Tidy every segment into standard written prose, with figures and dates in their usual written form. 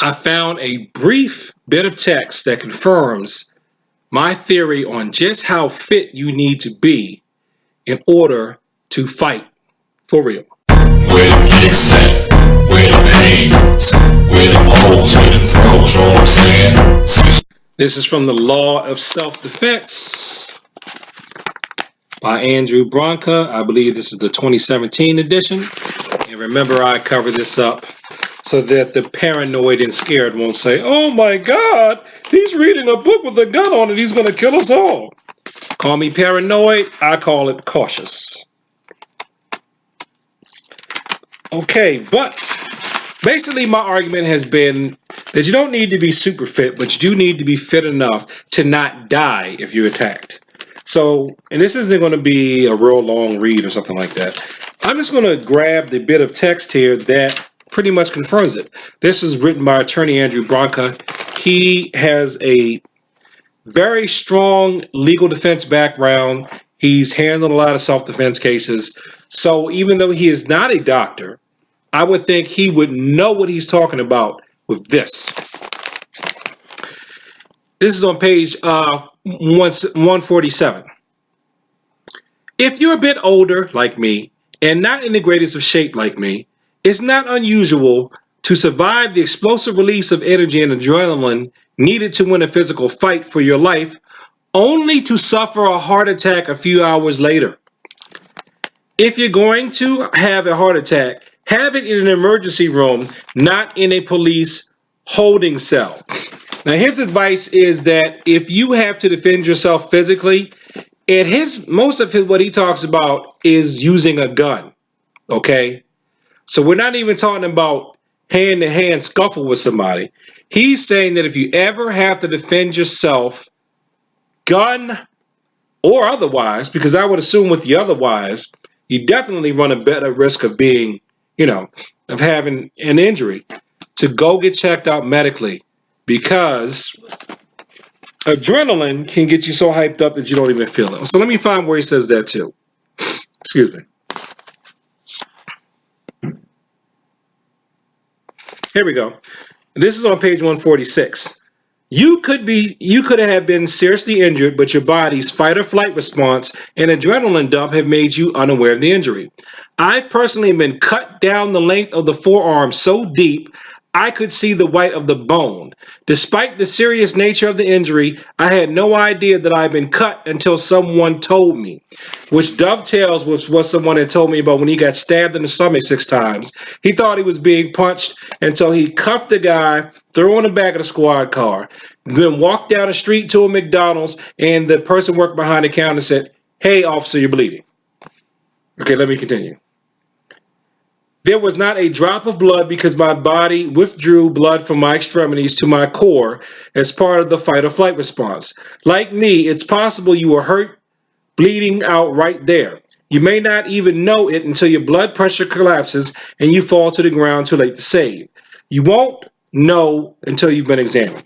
I found a brief bit of text that confirms my theory on just how fit you need to be in order to fight for real. Where them kicks at? Where them hands? Where them holes? Where them throws? You know what I'm saying? This is from The Law of Self-Defense by Andrew Branca. I believe this is the 2017 edition. And remember, I covered this up so that the paranoid and scared won't say, "Oh my God, he's reading a book with a gun on it. He's going to kill us all." Call me paranoid. I call it cautious. Okay, but basically my argument has been that you don't need to be super fit, but you do need to be fit enough to not die if you're attacked. So, and this isn't going to be a real long read or something like that. I'm just going to grab the bit of text here that pretty much confirms it. This is written by attorney Andrew Branca. He has a very strong legal defense background. He's handled a lot of self-defense cases. So even though he is not a doctor, I would think he would know what he's talking about with this. This is on page 147. If you're a bit older, like me, and not in the greatest of shape like me, it's not unusual to survive the explosive release of energy and adrenaline needed to win a physical fight for your life, only to suffer a heart attack a few hours later. If you're going to have a heart attack, have it in an emergency room, not in a police holding cell. Now, his advice is that if you have to defend yourself physically, and most of what he talks about is using a gun, okay? So we're not even talking about hand-to-hand scuffle with somebody. He's saying that if you ever have to defend yourself, gun or otherwise, because I would assume with the otherwise, you definitely run a better risk of being, of having an injury, to go get checked out medically, because adrenaline can get you so hyped up that you don't even feel it. So let me find where he says that too. Excuse me. Here we go. This is on page 146. You could have been seriously injured, but your body's fight or flight response and adrenaline dump have made you unaware of the injury. I've personally been cut down the length of the forearm so deep I could see the white of the bone. Despite the serious nature of the injury, I had no idea that I had been cut until someone told me, which dovetails with what someone had told me about when he got stabbed in the stomach 6 times. He thought he was being punched until he cuffed the guy, threw him in the back of the squad car, then walked down the street to a McDonald's, and the person working behind the counter said, "Hey, officer, you're bleeding." Okay, let me continue. There was not a drop of blood because my body withdrew blood from my extremities to my core as part of the fight or flight response. Like me, it's possible you were hurt, bleeding out right there. You may not even know it until your blood pressure collapses and you fall to the ground too late to save. You won't know until you've been examined.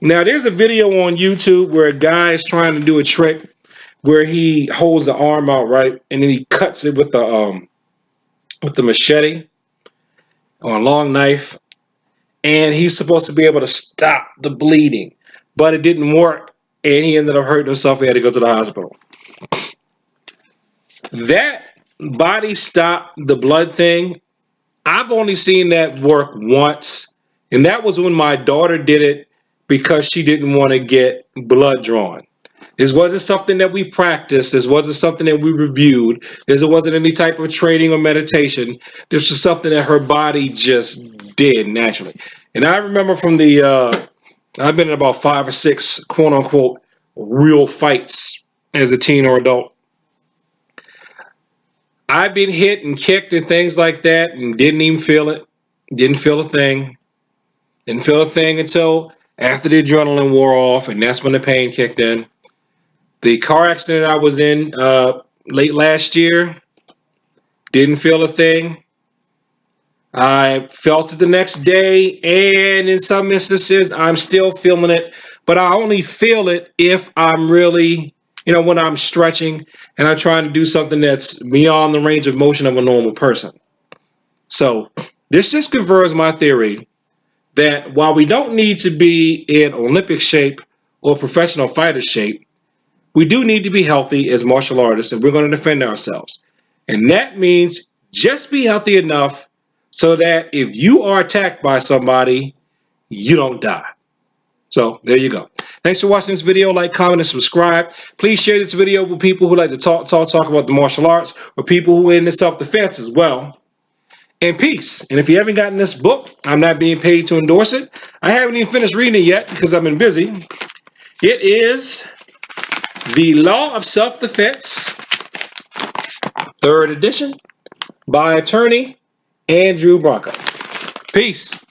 Now, there's a video on YouTube where a guy is trying to do a trick where he holds the arm out, right, and then he cuts it with the machete or a long knife, and he's supposed to be able to stop the bleeding, but it didn't work, and he ended up hurting himself. He had to go to the hospital. That body stop the blood thing, I've only seen that work once, and that was when my daughter did it because she didn't want to get blood drawn. This wasn't something that we practiced. This wasn't something that we reviewed. This wasn't any type of training or meditation. This was something that her body just did naturally. And I remember from I've been in about 5 or 6 quote unquote real fights as a teen or adult. I've been hit and kicked and things like that and didn't even feel it. Didn't feel a thing. Didn't feel a thing until after the adrenaline wore off, and that's when the pain kicked in. The car accident I was in late last year, didn't feel a thing. I felt it the next day, and in some instances, I'm still feeling it, but I only feel it if I'm really, when I'm stretching and I'm trying to do something that's beyond the range of motion of a normal person. So this just confirms my theory that while we don't need to be in Olympic shape or professional fighter shape, we do need to be healthy as martial artists, and we're going to defend ourselves. And that means just be healthy enough so that if you are attacked by somebody, you don't die. So there you go. Thanks for watching this video. Like, comment, and subscribe. Please share this video with people who like to talk about the martial arts, or people who are into self-defense as well. And peace. And if you haven't gotten this book, I'm not being paid to endorse it. I haven't even finished reading it yet because I've been busy. It is The Law of Self-Defense, 3rd edition, by attorney Andrew Bronco. Peace.